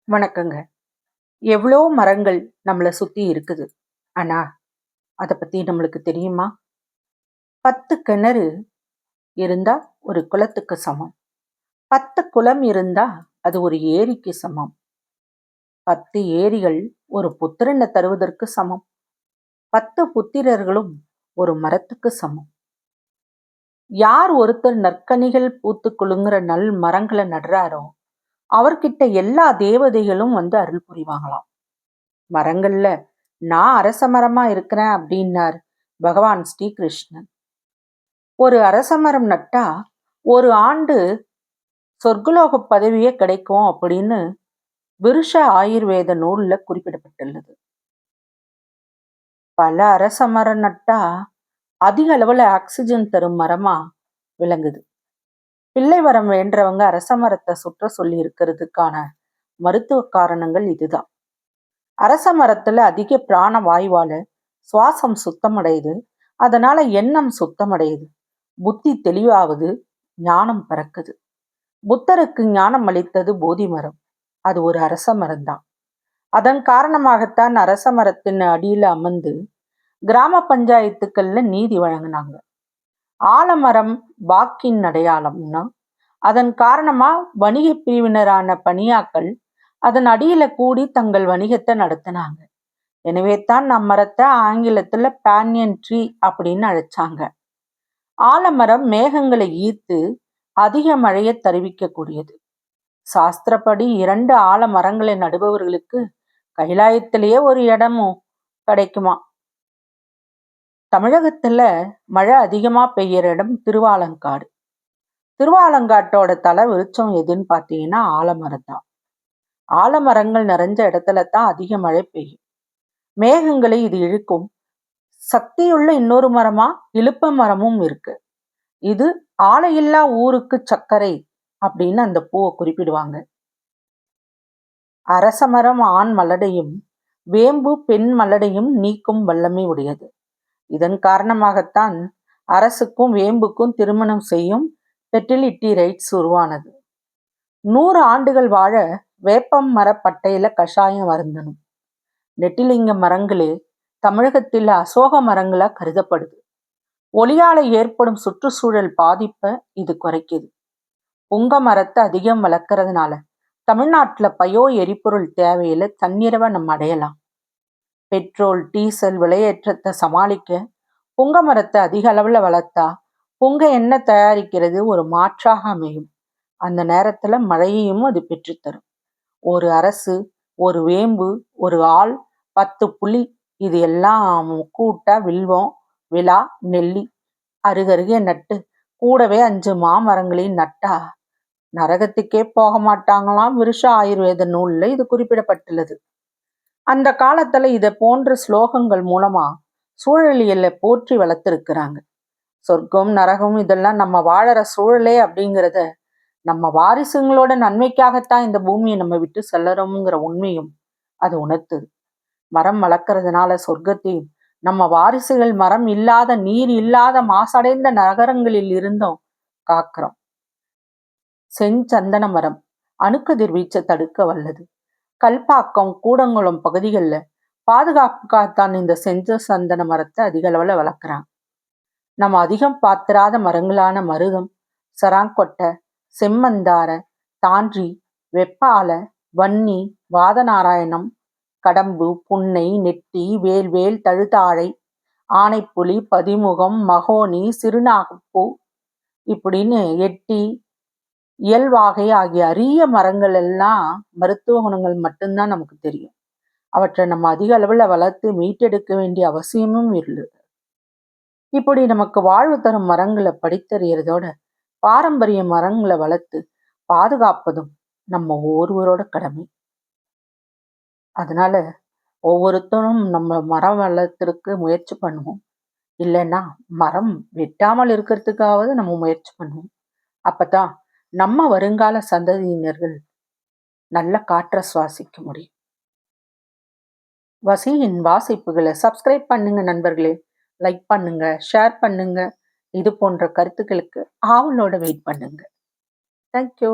வணக்கங்க. எவ்வளோ மரங்கள் நம்மள சுத்தி இருக்குது. ஆனா, அத பத்தி நம்மளுக்கு தெரியுமா? 10 கிணறு இருந்தா ஒரு குளத்துக்கு சமம். 10 குளம் இருந்தா அது ஒரு ஏரிக்கு சமம். 10 ஏரிகள் ஒரு புத்திரன தருவதற்கு சமம். 10 புத்திரர்களும் ஒரு மரத்துக்கு சமம். யார் ஒருத்தர் நற்கனிகள் பூத்து குலுங்குற நல் மரங்கள நடுறாரோ, அவர்கிட்ட எல்லா தேவதைகளும் வந்து அருள் புரிவாங்களாம். மரங்கள்ல நான் அரச மரமா இருக்கிறேன் அப்படின்னார் பகவான் ஸ்ரீகிருஷ்ணன். ஒரு அரச மரம் நட்டா ஒரு ஆண்டு சொர்க்கலோக பதவியே கிடைக்கும் அப்படின்னு விருஷ ஆயுர்வேத நூல்ல குறிப்பிடப்பட்டுள்ளது. பல அரச மரம் நட்டா அதிக அளவுல ஆக்சிஜன் தரும் மரமா விளங்குது. பிள்ளை வரம் வேண்டவங்க அரச மரத்தை சுற்ற சொல்லி இருக்கிறதுக்கான மருத்துவ காரணங்கள் இதுதான். அரச மரத்துல அதிக பிராண வாயுவால சுவாசம் சுத்தமடையுது. அதனால எண்ணம் சுத்தமடையுது. புத்தி தெளிவாவது, ஞானம் பிறக்குது. புத்தருக்கு ஞானம் அளித்தது போதி மரம். அது ஒரு அரச மரம்தான். அதன் காரணமாகத்தான் அரச மரத்தின் அடியில அமர்ந்து கிராம பஞ்சாயத்துக்கள்ல நீதி வழங்கினாங்க. ஆலமரம் வாக்கின் அடையாளம்னா அதன் காரணமா வணிக பிரிவினரான பணியாக்கள் அதன் அடியில கூடி தங்கள் வணிகத்தை நடத்தினாங்க. எனவே தான் நம் மரத்தை ஆங்கிலத்துல பேனியன் ட்ரீ அப்படின்னு அழைச்சாங்க. ஆலமரம் மேகங்களை ஈர்த்து அதிக மழையை தருவிக்கக்கூடியது. சாஸ்திரப்படி 2 ஆலமரங்களை நடுபவர்களுக்கு கைலாயத்திலேயே ஒரு இடமும் கிடைக்குமா. தமிழகத்துல மழை அதிகமா பெய்யற இடம் திருவாலங்காடு. திருவாலங்காட்டோட தலை விருட்சம் எதுன்னு பார்த்தீங்கன்னா ஆலமரம் தான். ஆலமரங்கள் நிறைஞ்ச இடத்துல தான் அதிக மழை பெய்யும். மேகங்களை இது இழுக்கும். சக்தியுள்ள இன்னொரு மரமா இலுப்ப மரமும் இருக்கு. இது ஆலையில்லா ஊருக்கு சர்க்கரை அப்படின்னு அந்த பூவை குறிப்பிடுவாங்க. அரச மரம் ஆண் மலடையும் வேம்பு பெண் மலடையும் நீக்கும் வல்லமை உடையது. இதன் காரணமாகத்தான் அரசுக்கும் வேம்புக்கும் திருமணம் செய்யும் ஃபெர்டிலிட்டி ரைட்ஸ் உருவானது. 100 ஆண்டுகள் வாழ வேப்பம் மர பட்டையில கஷாயம் வருந்தணும். நெட்டிலிங்க மரங்களே தமிழகத்தில் அசோக மரங்களா கருதப்படுது. ஒளியால ஏற்படும் சுற்றுச்சூழல் பாதிப்பை இது குறைக்குது. புங்க மரத்தை அதிகம் வளர்க்கறதுனால தமிழ்நாட்டுல பயோ எரிபொருள் தேவையில தன்னிறைவை நம்ம அடையலாம். பெட்ரோல் டீசல் விலையேற்றத்தை சமாளிக்க புங்க மரத்தை அதிக அளவுல வளர்த்தா புங்க எண்ணெய் தயாரிக்கிறது ஒரு மாற்றாக அமையும். அந்த நேரத்துல மழையையும் அது பெற்றுத்தரும். ஒரு அரசு, ஒரு வேம்பு, ஒரு ஆள், 10 புலி, இது எல்லாம் கூட்டா வில்வம், விலா, நெல்லி அருகருகே நட்டு கூடவே 5 மாமரங்களையும் நட்டா நரகத்துக்கே போக மாட்டாங்களாம். விருஷ ஆயுர்வேத நூல்ல இது குறிப்பிடப்பட்டுள்ளது. அந்த காலத்துல இதை போன்ற ஸ்லோகங்கள் மூலமா சூழலியலை போற்றி வளர்த்திருக்கிறாங்க. சொர்க்கம் நரகம் இதெல்லாம் நம்ம வாழற சூழலே அப்படிங்கிறத நம்ம வாரிசுங்களோட நன்மைக்காகத்தான் இந்த பூமியை நம்ம விட்டு செல்லறோம்ங்கிற உண்மையும் அது உணர்த்துது. மரம் வளர்க்கறதுனால சொர்க்கத்தையும் நம்ம வாரிசுகள் மரம் இல்லாத நீர் இல்லாத மாசடைந்த நகரங்களில் இருந்தும் காக்கிறோம். செஞ்சந்தன மரம் அணுக்கதிர் வீச்சை தடுக்க வல்லது. கல்பாக்கம் கூடங்குளம் பகுதிகளில் பாதுகாப்புக்காகத்தான் இந்த செஞ்ச சந்தன மரத்தை அதிக அளவில் வளர்க்குறாங்க. நம்ம அதிகம் பாத்திராத மரங்களான மருதம், சராங்கொட்டை, செம்மந்தார, தான்றி, வெப்பால, வன்னி, வாதநாராயணம், கடம்பு, புன்னை, நெட்டி, வேல்வேல், தழுதாழை, ஆனைப்புலி, பதிமுகம், மகோனி, சிறுநாகப்பூ இப்படின்னு எட்டி, இயல்வாகை ஆகிய அரிய மரங்கள் எல்லாம் மருத்துவ குணங்கள் மட்டும்தான் நமக்கு தெரியும். அவற்றை நம்ம அதிக அளவில் வளர்த்து மீட்டெடுக்க வேண்டிய அவசியமும் இல்லை. இப்படி நமக்கு வாழ்வு தரும் மரங்களை படித்தறியறதோட பாரம்பரிய மரங்களை வளர்த்து பாதுகாப்பதும் நம்ம ஒவ்வொருவரோட கடமை. அதனால ஒவ்வொருத்தரும் நம்ம மரம் வளர்த்துருக்கு முயற்சி பண்ணுவோம். இல்லைன்னா மரம் வெட்டாமல் இருக்கிறதுக்காவது நம்ம முயற்சி பண்ணுவோம். அப்பதான் நம்ம வருங்கால சந்ததியினர்கள் நல்ல காற்றை சுவாசிக்க முடியும். வசியின் வாசிப்புகளை சப்ஸ்கிரைப் பண்ணுங்க நண்பர்களே. லைக் பண்ணுங்க, ஷேர் பண்ணுங்க. இது போன்ற கருத்துக்களுக்கு ஆவலோட வெயிட் பண்ணுங்க. தேங்க்யூ.